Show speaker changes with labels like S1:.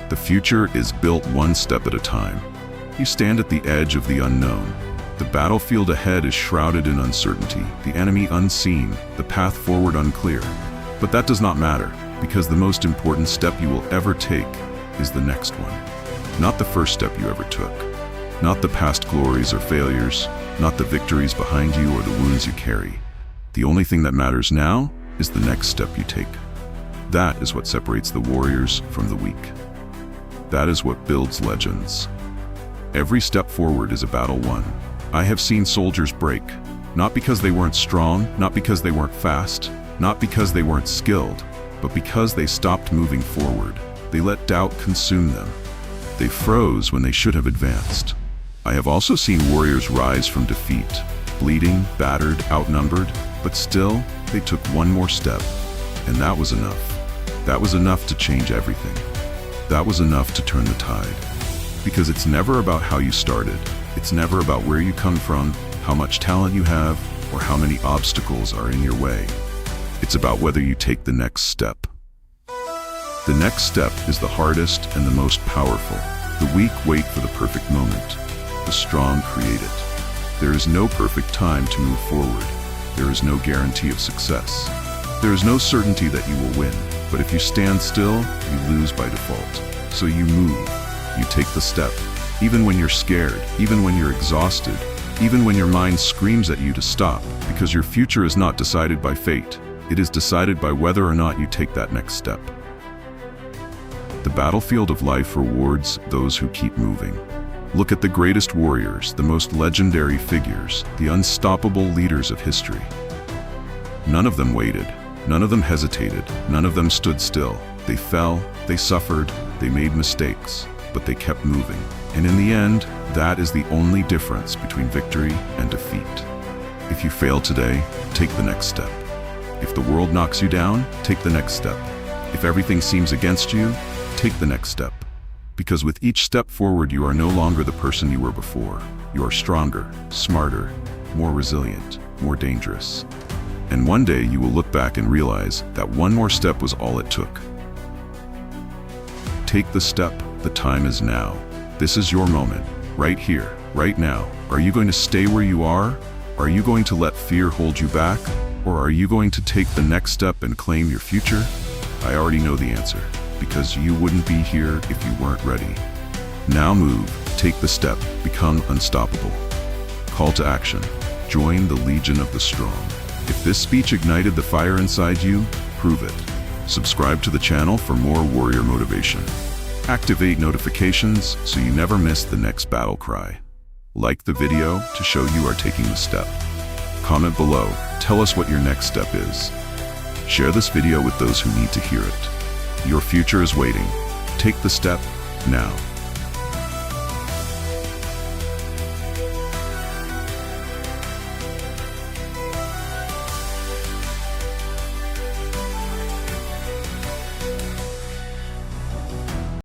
S1: The future is built one step at a time. You stand at the edge of the unknown. The battlefield ahead is shrouded in uncertainty, the enemy unseen, the path forward unclear. But that does not matter, because the most important step you will ever take is the next one. Not the first step you ever took. Not the past glories or failures, not the victories behind you or the wounds you carry. The only thing that matters now is the next step you take. That is what separates the warriors from the weak. That is what builds legends. Every step forward is a battle won. I have seen soldiers break, not because they weren't strong, not because they weren't fast, not because they weren't skilled, but because they stopped moving forward. They let doubt consume them. They froze when they should have advanced. I have also seen warriors rise from defeat, bleeding, battered, outnumbered, but still, they took one more step, and that was enough. That was enough to change everything. That was enough to turn the tide. Because it's never about how you started. It's never about where you come from, how much talent you have, or how many obstacles are in your way. It's about whether you take the next step. The next step is the hardest and the most powerful. The weak wait for the perfect moment. The strong create it. There is no perfect time to move forward. There is no guarantee of success. There is no certainty that you will win. But if you stand still, you lose by default. So you move. You take the step. Even when you're scared, even when you're exhausted, even when your mind screams at you to stop, because your future is not decided by fate. It is decided by whether or not you take that next step. The battlefield of life rewards those who keep moving. Look at the greatest warriors, the most legendary figures, the unstoppable leaders of history. None of them waited. None of them hesitated. None of them stood still. They fell, they suffered, they made mistakes, but they kept moving. And in the end, that is the only difference between victory and defeat. If you fail today, take the next step. If the world knocks you down, take the next step. If everything seems against you, take the next step. Because with each step forward, you are no longer the person you were before. You are stronger, smarter, more resilient, more dangerous. And one day you will look back and realize that one more step was all it took. Take the step. The time is now. This is your moment, right here, right now. Are you going to stay where you are? Are you going to let fear hold you back? Or are you going to take the next step and claim your future? I already know the answer, because you wouldn't be here if you weren't ready. Now move, take the step, become unstoppable. Call to action. Join the Legion of the Strong. If this speech ignited the fire inside you, prove it. Subscribe to the channel for more warrior motivation. Activate notifications so you never miss the next battle cry. Like the video to show you are taking the step. Comment below, tell us what your next step is. Share this video with those who need to hear it. Your future is waiting. Take the step now.